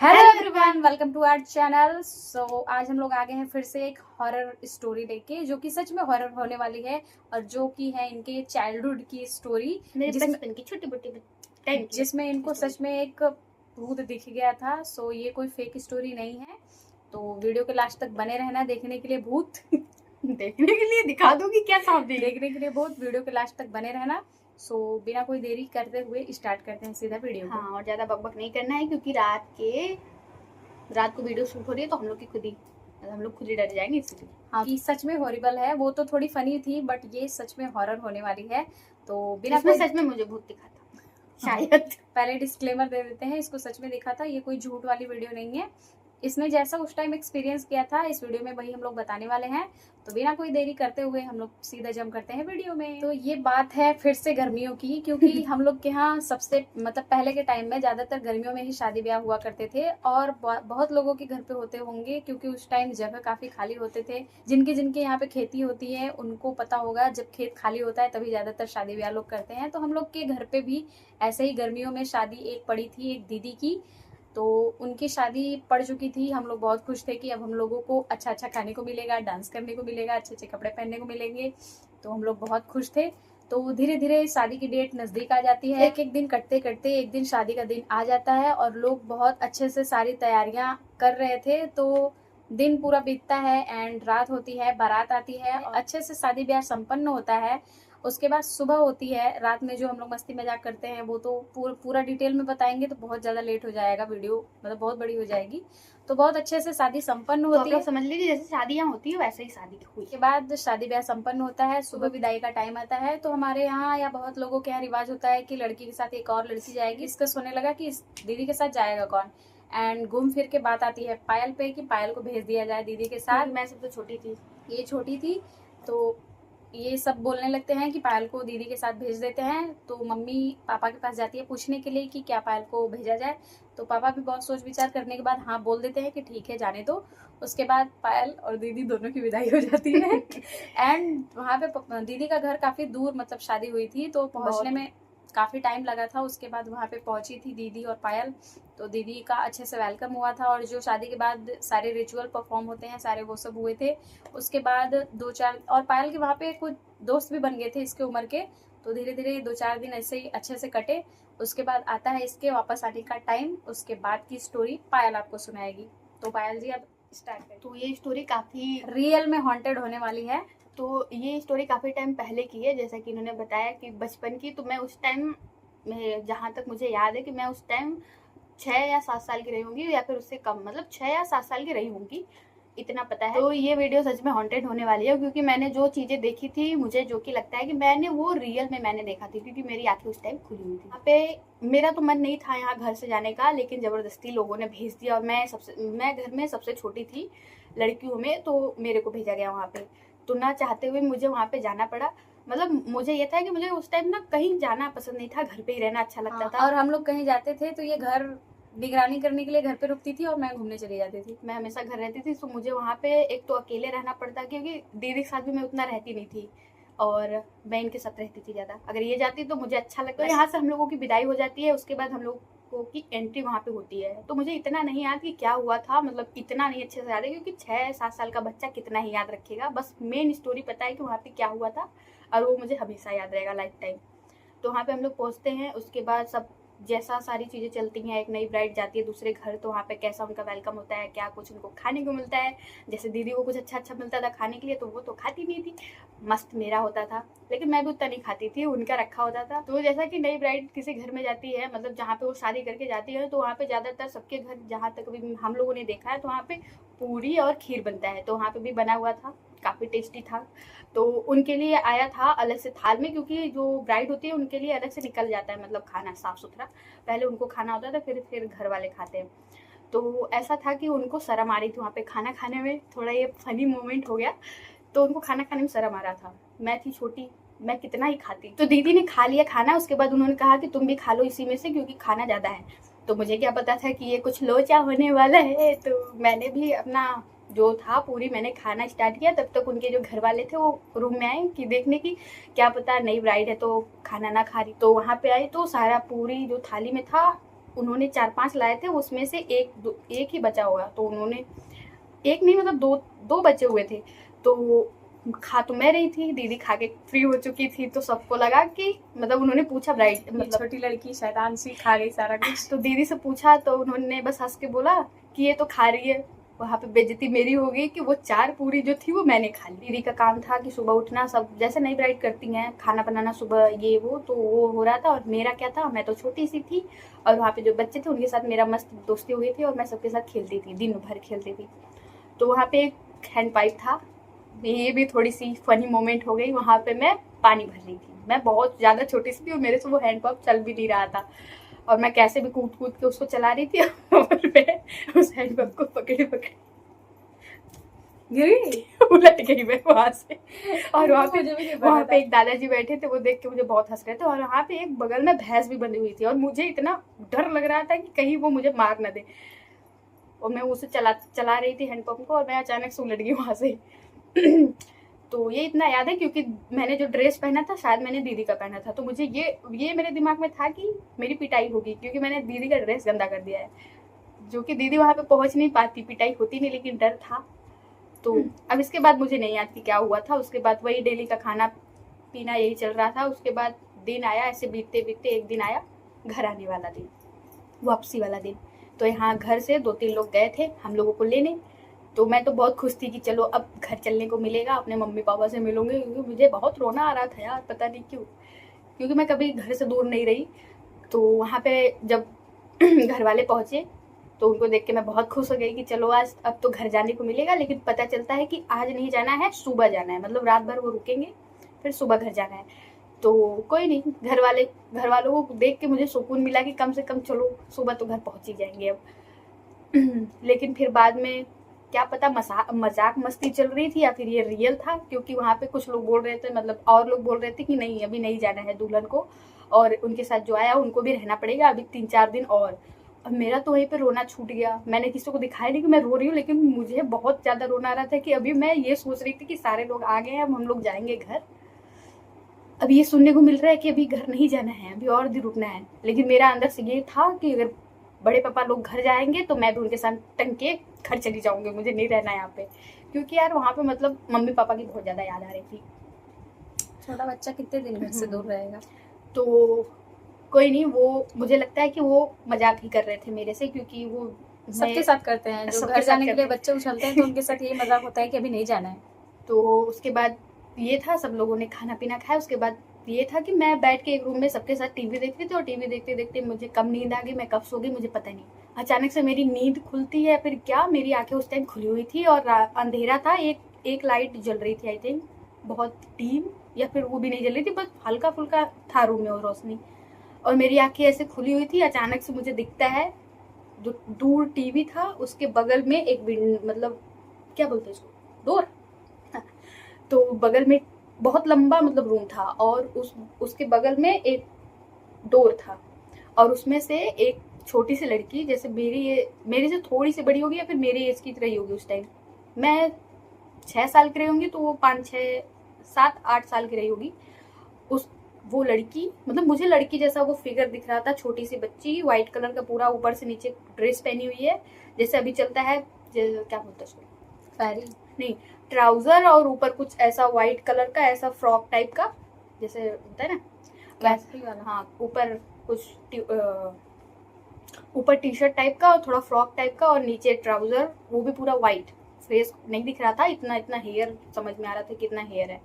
Hello everyone, welcome to our channel. आज हम लोग आ गए हैं फिर से एक हॉरर स्टोरी लेके, जो कि सच में हॉरर होने वाली है और जो कि है इनके चाइल्डहुड की स्टोरी, बचपन की छोटी मोटी जिसमें इनको सच में एक भूत दिख गया था। ये कोई फेक स्टोरी नहीं है, तो वीडियो के लास्ट तक बने रहना देखने के लिए भूत देखने के लिए दिखा दूंगी क्या सामने, देखने के लिए भूत वीडियो के लास्ट तक बने रहना। बिना कोई देरी करते हुए स्टार्ट करते हैं सीधा वीडियो को। हाँ, और ज्यादा बकबक नहीं करना है क्योंकि रात को वीडियो शूट हो रही है, तो हम लोग खुद ही डर जाएंगे इसलिए। हाँ, कि सच में हॉरिबल है। वो तो थोड़ी फनी थी, बट ये सच में हॉरर होने वाली है। तो बिना सच में मुझे भूत दिखा था शायद। पहले डिस्क्लेमर दे देते हैं, इसको सच में दिखा था। ये कोई झूठ वाली वीडियो नहीं है। इसमें जैसा उस टाइम एक्सपीरियंस किया था इस वीडियो में वही हम लोग बताने वाले हैं। तो बिना कोई देरी करते हुए हम लोग सीधा जंप करते हैं वीडियो में। तो ये बात है फिर से गर्मियों की, क्योंकि हम लोग के यहाँ सबसे पहले के टाइम में ज्यादातर गर्मियों में ही शादी ब्याह हुआ करते थे, और बहुत लोगों के घर पे होते होंगे, क्योंकि उस टाइम जगह काफी खाली होते थे। जिनके जिनके यहाँ पे खेती होती है उनको पता होगा, जब खेत खाली होता है तभी ज्यादातर शादी ब्याह लोग करते हैं। तो हम लोग के घर पे भी ऐसे ही गर्मियों में शादी एक पड़ी थी एक दीदी की। तो उनकी शादी पड़ चुकी थी। हम लोग बहुत खुश थे कि अब हम लोगों को अच्छा अच्छा खाने को मिलेगा, डांस करने को मिलेगा, अच्छे अच्छे कपड़े पहनने को मिलेंगे। तो हम लोग बहुत खुश थे। तो धीरे धीरे शादी की डेट नजदीक आ जाती है। एक एक दिन कटते कटते एक दिन शादी का दिन आ जाता है, और लोग बहुत अच्छे से सारी तैयारियां कर रहे थे। तो दिन पूरा बीतता है एंड रात होती है, बारात आती है, अच्छे से शादी ब्याह संपन्न होता है। उसके बाद सुबह होती है। रात में जो हम लोग मस्ती मजाक करते हैं वो तो पूरा डिटेल में बताएंगे तो बहुत ज्यादा लेट हो जाएगा, वीडियो बहुत बड़ी हो जाएगी। तो बहुत अच्छे से शादी संपन्न होती है। समझ लीजिए जैसे शादियां होती है वैसे ही शादी हुई। के बाद शादी ब्याह संपन्न होता है, सुबह विदाई का टाइम आता है। तो हमारे यहाँ या बहुत लोगों के यहाँ रिवाज होता है कि लड़की के साथ एक और लड़की जाएगी। डिस्कस होने लगा कि इस दीदी के साथ जाएगा कौन, एंड घूम फिर के बात आती है पायल पे कि पायल को भेज दिया जाए दीदी के साथ। मैं सबसे छोटी थी, ये छोटी थी, तो ये सब बोलने लगते हैं कि पायल को दीदी के साथ भेज देते हैं। तो मम्मी पापा के पास जाती है पूछने के लिए कि क्या पायल को भेजा जाए। तो पापा भी बहुत सोच विचार करने के बाद हाँ बोल देते हैं कि ठीक है जाने दो। उसके बाद पायल और दीदी दोनों की विदाई हो जाती है। एंड वहाँ पे दीदी का घर काफी दूर, शादी हुई थी तो पहुंचने में काफी टाइम लगा था। उसके बाद वहाँ पे पहुंची थी दीदी और पायल। तो दीदी का अच्छे से वेलकम हुआ था, और जो शादी के बाद सारे रिचुअल परफॉर्म होते हैं सारे वो सब हुए थे। उसके बाद 2-4 और पायल के वहाँ पे कुछ दोस्त भी बन गए थे इसके उम्र के। तो धीरे धीरे 2-4 दिन ऐसे ही अच्छे से कटे। उसके बाद आता है इसके वापस आने का टाइम। उसके बाद की स्टोरी पायल आपको सुनाएगी। तो पायल जी अब स्टार्ट करें। तो ये स्टोरी काफी रियल में हॉन्टेड होने वाली है। तो ये स्टोरी काफ़ी टाइम पहले की है, जैसा कि इन्होंने बताया कि बचपन की। तो मैं उस टाइम में, जहाँ तक मुझे याद है कि मैं उस टाइम 6 या 7 साल की रही होंगी, या फिर उससे कम, मतलब 6 या 7 साल की रही होंगी, इतना पता है। तो ये वीडियो सच में हॉन्टेड होने वाली है, क्योंकि मैंने जो चीज़ें देखी थी, मुझे जो कि लगता है कि मैंने वो रियल में मैंने देखा थी, क्योंकि मेरी आंखें उस टाइम खुली हुई थी। यहाँ पे मेरा तो मन नहीं था यहाँ घर से जाने का, लेकिन ज़बरदस्ती लोगों ने भेज दिया। और मैं घर में सबसे छोटी थी लड़कियों में, तो मेरे को भेजा गया वहाँ पे। तो ना चाहते हुए मुझे वहाँ पे जाना पड़ा। मतलब मुझे ये था कि मुझे उस टाइम ना कहीं जाना पसंद नहीं था, घर पे ही रहना अच्छा लगता था। और हम लोग कहीं जाते थे तो ये घर निगरानी करने के लिए घर पे रुकती थी और मैं घूमने चली जाती थी। मैं हमेशा घर रहती थी, तो मुझे वहाँ पे एक तो अकेले रहना पड़ता, क्योंकि दीदी के साथ भी मैं उतना रहती नहीं थी, और मैं इनके साथ रहती थी ज़्यादा। अगर ये जाती तो मुझे अच्छा लगता। तो यहाँ से हम लोगों की विदाई हो जाती है। उसके बाद हम लोगों की एंट्री वहाँ पे होती है। तो मुझे इतना नहीं याद कि क्या हुआ था, मतलब इतना नहीं अच्छे से याद है, क्योंकि 6-7 साल का बच्चा कितना ही याद रखेगा। बस मेन स्टोरी पता है कि वहाँ पे क्या हुआ था, और वो मुझे हमेशा याद रहेगा, लाइफ टाइम। तो वहाँ पे हम लोग पहुँचते हैं। उसके बाद सब जैसा सारी चीज़ें चलती हैं, एक नई ब्राइड जाती है दूसरे घर, तो वहाँ पे कैसा उनका वेलकम होता है, क्या कुछ उनको खाने को मिलता है। जैसे दीदी को कुछ अच्छा अच्छा मिलता था खाने के लिए, तो वो तो खाती नहीं थी, मस्त मेरा होता था, लेकिन मैं भी उतना नहीं खाती थी, उनका रखा होता था। तो जैसा कि नई ब्राइड किसी घर में जाती है, मतलब जहाँ पे वो शादी करके जाती है, तो वहाँ पे ज़्यादातर सबके घर, जहाँ तक भी हम लोगों ने देखा है, तो वहाँ पे पूरी और खीर बनता है। तो वहाँ पे भी बना हुआ था, काफ़ी टेस्टी था। तो उनके लिए आया था अलग से थाल में, क्योंकि जो ब्राइड होती है उनके लिए अलग से निकल जाता है, मतलब खाना साफ सुथरा। पहले उनको खाना होता था, फिर घर वाले खाते हैं। तो ऐसा था कि उनको शर्म आ रही थी वहाँ पे खाना खाने में। थोड़ा ये फनी मोमेंट हो गया। तो उनको खाना खाने में शर्म आ रहा था। मैं थी छोटी, मैं कितना ही खाती। तो दीदी ने खा लिया खाना। उसके बाद उन्होंने कहा कि तुम भी खा लो इसी में से, क्योंकि खाना ज़्यादा है। तो मुझे क्या पता था कि ये कुछ लोचा होने वाला है। तो मैंने भी अपना जो था पूरी मैंने खाना स्टार्ट किया। तब तक उनके जो घर वाले थे वो रूम में आए कि देखने की, क्या पता नई ब्राइड है तो खाना ना खा रही। तो वहाँ पे आई तो सारा पूरी जो थाली में था उन्होंने 4-5 लाए थे, उसमें से एक ही बचा होगा। तो उन्होंने एक नहीं मतलब दो बचे हुए थे। तो खा तो मैं रही थी, दीदी खा के फ्री हो चुकी थी, तो सबको लगा कि मतलब उन्होंने पूछा ब्राइट मतलब छोटी लड़की शैतान सी खा गई सारा कुछ। तो दीदी से पूछा तो उन्होंने बस हंस के बोला कि ये तो खा रही है। वहाँ पे बेइज्जती मेरी हो गई कि वो 4 पूरी जो थी वो मैंने खा ली। दीदी का काम था कि सुबह उठना, सब जैसे नई ब्राइड करती हैं, खाना बनाना सुबह ये वो, तो वो हो रहा था। और मेरा क्या था, मैं तो छोटी सी थी और वहाँ पे जो बच्चे थे उनके साथ मेरा मस्त दोस्ती हो गई थी और मैं सबके साथ खेलती थी, दिन भर खेलती थी। तो वहाँ पे एक हैंड पाइप था, ये भी थोड़ी सी फनी मोमेंट हो गई। वहाँ पे मैं पानी भर रही थी, मैं बहुत ज़्यादा छोटी सी थी और मेरे से वो हैंड पंप चल भी नहीं रहा था और मैं कैसे भी कूद कूद के उसको चला रही थी और मैं उस हैंड पंप को पकड़े गिरी, उलट गई मैं वहाँ से। और वहाँ पे एक दादाजी बैठे थे, वो देख के मुझे बहुत हंस रहे थे। और वहाँ पे एक बगल में भैंस भी बंधी हुई थी और मुझे इतना डर लग रहा था कि कहीं वो मुझे मार न दे। और मैं उसे चला रही थी हैंड पंप को और मैं अचानक से उलट गई वहाँ से। तो ये इतना याद है क्योंकि मैंने जो ड्रेस पहना था शायद मैंने दीदी का पहना था, तो मुझे ये मेरे दिमाग में था कि मेरी पिटाई होगी क्योंकि मैंने दीदी का ड्रेस गंदा कर दिया है, जो कि दीदी वहाँ पे पहुँच नहीं पाती, पिटाई होती नहीं, लेकिन डर था। तो अब इसके बाद मुझे नहीं याद कि क्या हुआ था। उसके बाद वही डेली का खाना पीना यही चल रहा था। उसके बाद दिन आया, ऐसे बीतते बीतते एक दिन आया घर आने वाला दिन, वापसी वाला दिन। तो यहाँ घर से 2-3 लोग गए थे हम लोगों को लेने। तो मैं तो बहुत खुश थी कि चलो अब घर चलने को मिलेगा, अपने मम्मी पापा से मिलूंगी, क्योंकि मुझे बहुत रोना आ रहा था यार, पता नहीं क्यों, क्योंकि मैं कभी घर से दूर नहीं रही। तो वहाँ पे जब घर वाले पहुँचे तो उनको देख के मैं बहुत खुश हो गई कि चलो आज अब तो घर जाने को मिलेगा। लेकिन पता चलता है कि आज नहीं जाना है, सुबह जाना है, मतलब रात भर वो रुकेंगे फिर सुबह घर जाना है। तो कोई नहीं, घर वालों को देख के मुझे सुकून मिला कि कम से कम चलो सुबह तो घर पहुँच ही जाएंगे अब। लेकिन फिर बाद में क्या पता मजाक मस्ती चल रही थी या फिर ये रियल था, क्योंकि वहाँ पे कुछ लोग बोल रहे थे, मतलब और लोग बोल रहे थे कि नहीं अभी नहीं जाना है दुल्हन को, और उनके साथ जो आया उनको भी रहना पड़ेगा अभी 3-4 दिन और। अब मेरा तो वहीं पे रोना छूट गया। मैंने किसी को दिखाया नहीं कि मैं रो रही हूँ, लेकिन मुझे बहुत ज़्यादा रोना आ रहा था कि अभी मैं ये सोच रही थी कि सारे लोग आ गए हैं, अब हम लोग जाएंगे घर। अब ये सुनने को मिल रहा है कि अभी घर नहीं जाना है, अभी और दिन रुकना है। लेकिन मेरा अंदर से ये था कि अगर बड़े पापा लोग घर जाएंगे तो मैं भी उनके साथ टंग के घर चली जाऊंगी, मुझे नहीं रहना है यहाँ पे, क्योंकि यार वहाँ पे मतलब मम्मी पापा की बहुत ज़्यादा याद आ रही थी। छोटा बच्चा कितने दिन घर से दूर रहेगा। तो कोई नहीं, वो मुझे लगता है कि वो मजाक ही कर रहे थे मेरे से, क्योंकि वो सबके साथ करते हैं, जो घर जाने के लिए बच्चे उछलते हैं तो उनके साथ यही मजाक होता है कि अभी नहीं जाना है। तो उसके बाद ये था, सब लोगों ने खाना पीना खाया। उसके बाद ये था कि मैं बैठ के एक रूम में सबके साथ टीवी देख रही थी और टीवी देखते देखते मुझे कब नींद आ गई, मैं कब सो गई मुझे पता नहीं। अचानक से मेरी नींद खुलती है, फिर क्या, मेरी आंखें उस टाइम खुली हुई थी और अंधेरा था, एक लाइट जल रही थी आई थिंक, बहुत डीम, या फिर वो भी नहीं जल रही थी, बस हल्का फुल्का था रूम में और रोशनी, और मेरी आंखें ऐसे खुली हुई थी। अचानक से मुझे दिखता है जो दूर टीवी था उसके बगल में एक मतलब क्या बोलते हैं इसको, डोर। तो बगल में बहुत लंबा मतलब रूम था और उसके बगल में एक डोर था और उसमें से एक छोटी सी लड़की, जैसे मेरे से थोड़ी सी बड़ी होगी या फिर मेरी एज की तरह ही होगी उस टाइम, मैं 6 साल की रही होंगी तो वो 5-6-7-8 साल की रही होगी। वो लड़की, मतलब मुझे लड़की जैसा वो फिगर दिख रहा था, छोटी सी बच्ची, व्हाइट कलर का पूरा ऊपर से नीचे ड्रेस पहनी हुई है, जैसे अभी चलता है क्या बोलते हैं उसको, पैरी नहीं, ट्राउजर और ऊपर कुछ ऐसा व्हाइट कलर का ऐसा फ्रॉक टाइप का जैसे होता है ना वैसे वाला, हाँ, ऊपर कुछ ऊपर टी शर्ट टाइप का और थोड़ा फ्रॉक टाइप का और नीचे ट्राउजर, वो भी पूरा व्हाइट। फेस नहीं दिख रहा था, इतना हेयर समझ में आ रहा था कितना हेयर है,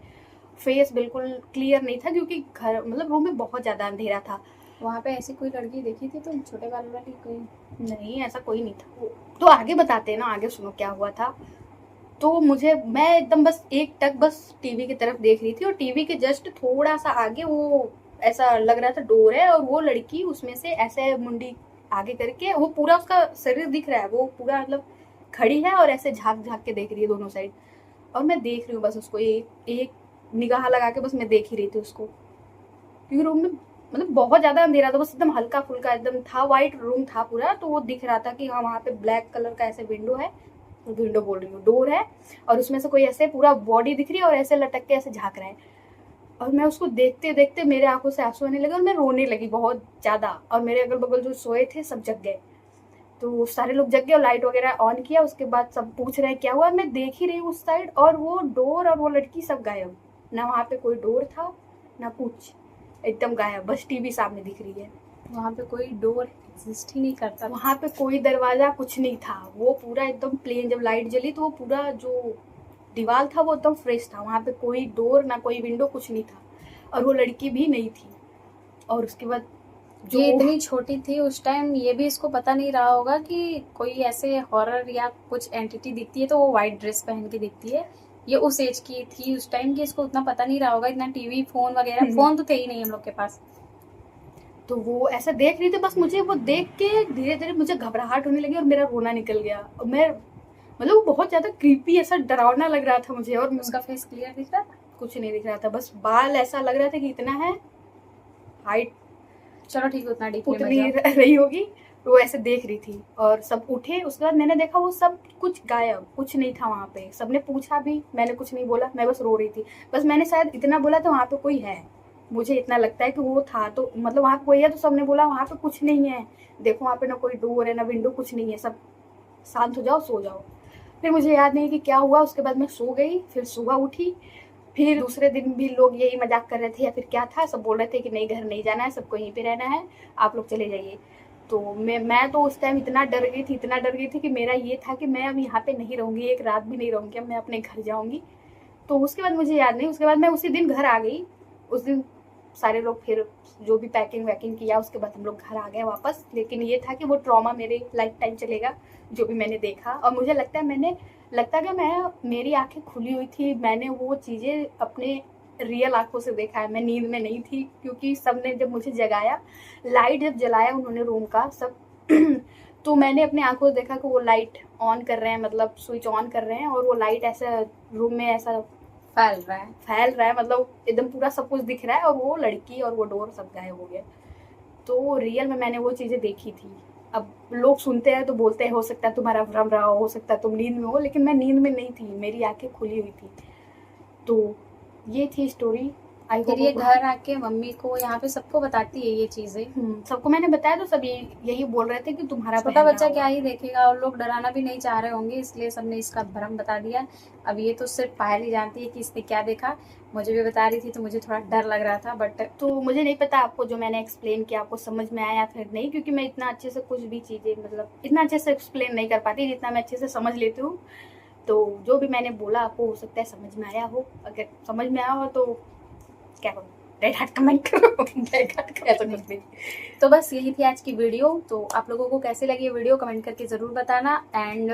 फेस बिल्कुल क्लियर नहीं था क्योंकि घर मतलब रूम में बहुत ज़्यादा अंधेरा था। वहाँ पे ऐसी कोई लड़की देखी थी तुम, छोटे बाल वाली कोई? नहीं, ऐसा कोई नहीं था। तो आगे बताते हैं ना, आगे सुनो क्या हुआ था। तो मैं एकदम बस एक टक बस टीवी की तरफ देख रही थी और टीवी के जस्ट थोड़ा सा आगे वो ऐसा लग रहा था डोर है और वो लड़की उसमें से ऐसे मुंडी आगे करके, वो पूरा उसका शरीर दिख रहा है, वो पूरा मतलब खड़ी है और ऐसे झाँक झाँक के देख रही है दोनों साइड, और मैं देख रही हूँ बस उसको, एक निगाह लगा के बस मैं देख ही रही थी उसको, क्योंकि रूम में मतलब बहुत ज़्यादा अंधेरा था, बस एकदम हल्का फुल्का एकदम था, वाइट रूम था पूरा। तो वो दिख रहा था कि हाँ वहाँ पे ब्लैक कलर का ऐसे विंडो है, विंडो बोल रही हूँ, डोर है, और उसमें से कोई ऐसे पूरा बॉडी दिख रही है और ऐसे लटक के ऐसे झाँक रहा है। और मैं उसको देखते देखते मेरे आंखों से आंसू आने लगे और मैं रोने लगी बहुत ज़्यादा। और मेरे अगल बगल जो सोए थे सब जग गए, तो सारे लोग जग गए और लाइट वगैरह ऑन किया। उसके बाद सब पूछ रहे हैं क्या हुआ। मैं देख ही रही हूँ उस साइड, और वो डोर और वो लड़की सब गायब। ना वहाँ पे कोई डोर था ना कुछ, एकदम गायब, बस टीवी सामने दिख रही है। वहाँ पे कोई डोर एग्जिस्ट ही नहीं करता। वहाँ पे कोई दरवाजा कुछ नहीं था, वो पूरा एकदम प्लेन। जब लाइट जली तो वो पूरा जो दीवार था वो एकदम फ्रेश था। वहाँ पे कोई डोर ना कोई विंडो कुछ नहीं था, और वो लड़की भी नहीं थी। और उसके बाद जो ये इतनी छोटी थी उस टाइम, ये भी इसको पता नहीं रहा होगा कि कोई ऐसे हॉरर या कुछ एंटिटी दिखती है तो वो वाइट ड्रेस पहन के दिखती है। ये उस एज की थी उस टाइम कि इसको उतना पता नहीं रहा होगा। इतना टीवी फोन वगैरह, फोन तो थे ही नहीं हम लोग के पास। तो वो ऐसा देख रही थी, बस मुझे वो देख के धीरे धीरे मुझे घबराहट होने लगी और मेरा रोना निकल गया। और मैं मतलब वो बहुत ज्यादा क्रीपी ऐसा डरावना लग रहा था मुझे। और उसका फेस क्लियर दिख रहा था? कुछ नहीं दिख रहा था, बस बाल ऐसा लग रहा था कि इतना है, हाइट चलो ठीक है, उतना डीप उतनी रही होगी। वो ऐसे देख रही थी और सब उठे। उसके बाद मैंने देखा वो सब कुछ गायब, कुछ नहीं था वहाँ पे। सबने पूछा भी, मैंने कुछ नहीं बोला, मैं बस रो रही थी। बस मैंने शायद इतना बोला था वहाँ पे कोई है, मुझे इतना लगता है कि वो था, तो मतलब वहाँ पे कोई है। तो सबने बोला वहाँ पे कुछ नहीं है, देखो वहाँ पे ना कोई डोर है ना विंडो, कुछ नहीं है, सब शांत हो जाओ, सो जाओ। फिर मुझे याद नहीं कि क्या हुआ। उसके बाद मैं सो गई। फिर सुबह उठी, फिर दूसरे दिन भी लोग यही मजाक कर रहे थे या फिर क्या था, सब बोल रहे थे कि नहीं घर नहीं जाना है, सबको यहीं पे रहना है, आप लोग चले जाइए। तो मैं तो उस टाइम इतना डर गई थी कि मेरा ये था कि मैं अब यहाँ पे नहीं रहूँगी, एक रात भी नहीं रहूँगी, अब मैं अपने घर जाऊँगी। तो उसके बाद मुझे याद नहीं। उसके बाद मैं उसी दिन घर आ गई। उस दिन सारे लोग फिर जो भी पैकिंग वैकिंग किया, उसके बाद हम लोग घर आ गए वापस। लेकिन ये था कि वो ट्रॉमा मेरे लाइफ टाइम चलेगा, जो भी मैंने देखा। और मुझे लगता है कि मेरी आंखें खुली हुई थी, मैंने वो चीज़ें अपने रियल आंखों से देखा है। मैं नींद में नहीं थी, क्योंकि सबने जब मुझे जगाया, लाइट जब जलाया उन्होंने रूम का सब तो मैंने अपने आंखों से देखा कि वो लाइट ऑन कर रहे हैं, मतलब स्विच ऑन कर रहे हैं, और वो लाइट ऐसा रूम में ऐसा फैल रहा है, मतलब एकदम पूरा सब कुछ दिख रहा है। और वो लड़की और वो डोर सब गायब हो गया। तो रियल में मैंने वो चीज़ें देखी थी। अब लोग सुनते हैं तो बोलते हैं हो सकता है तुम्हारा भ्रम रहा हो सकता है तुम नींद में हो, लेकिन मैं नींद में नहीं थी, मेरी आंखें खुली हुई थी। तो ये थी स्टोरी। फिर ये घर आके मम्मी को, यहाँ पे सबको बताती है ये चीजें। सबको मैंने बताया तो सब यही बोल रहे थे कि तुम्हारा छोटा बच्चा क्या ही देखेगा, और लोग डराना भी नहीं चाह रहे होंगे, इसलिए सबने इसका भ्रम बता दिया। अब ये तो सिर्फ पायल ही जानती है कि इसने क्या देखा। मुझे भी बता रही थी तो मुझे थोड़ा डर लग रहा था, बट तो मुझे नहीं पता आपको जो मैंने एक्सप्लेन किया आपको समझ में आया फिर नहीं, क्योंकि मैं इतना अच्छे से कुछ भी चीज़ें मतलब इतना अच्छे से एक्सप्लेन नहीं कर पाती जितना मैं अच्छे से समझ लेती हूँ। तो जो भी मैंने बोला आपको हो सकता है समझ में आया हो। अगर समझ में आया हो तो क्या करूँ, रेड हार्ट कमेंट करो, रेड हार्ट ऐसा कुछ नहीं। तो बस यही थी आज की वीडियो। तो आप लोगों को कैसे लगी ये वीडियो कमेंट करके ज़रूर बताना। एंड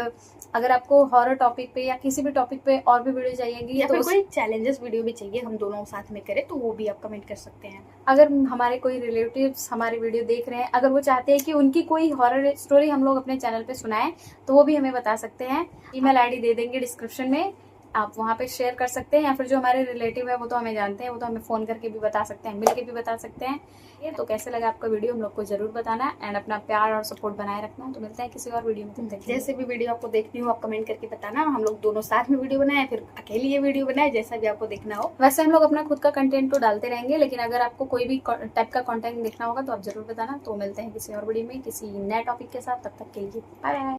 अगर आपको हॉरर टॉपिक पे या किसी भी टॉपिक पे और भी वीडियो चाहिएगी या तो फिर कोई चैलेंजेस वीडियो भी चाहिए हम दोनों साथ में करें, तो वो भी आप कमेंट कर सकते हैं। अगर हमारे कोई रिलेटिव्स हमारे वीडियो देख रहे हैं, अगर वो चाहते हैं कि उनकी कोई हॉरर स्टोरी हम लोग अपने चैनल पे सुनाएं, तो वो भी हमें बता सकते हैं। ईमेल आईडी दे देंगे डिस्क्रिप्शन में, आप वहाँ पे शेयर कर सकते हैं। या फिर जो हमारे रिलेटिव है वो तो हमें जानते हैं, वो तो हमें फ़ोन करके भी बता सकते हैं, मिल के भी बता सकते हैं। ये तो कैसे लगा आपका वीडियो हम लोग को जरूर बताना, एंड अपना प्यार और सपोर्ट बनाए रखना। तो मिलते हैं किसी और वीडियो में। जैसे भी वीडियो आपको देखनी हो आप कमेंट करके बताना, हम लोग दोनों साथ में वीडियो बनाए फिर अकेली ये वीडियो बनाए, जैसा भी आपको देखना हो। वैसे हम लोग अपना खुद का कंटेंट तो डालते रहेंगे, लेकिन अगर आपको कोई भी टाइप का कंटेंट देखना होगा तो आप जरूर बताना। तो मिलते हैं किसी और वीडियो में किसी नए टॉपिक के साथ, तब तक के लिए बाय बाय।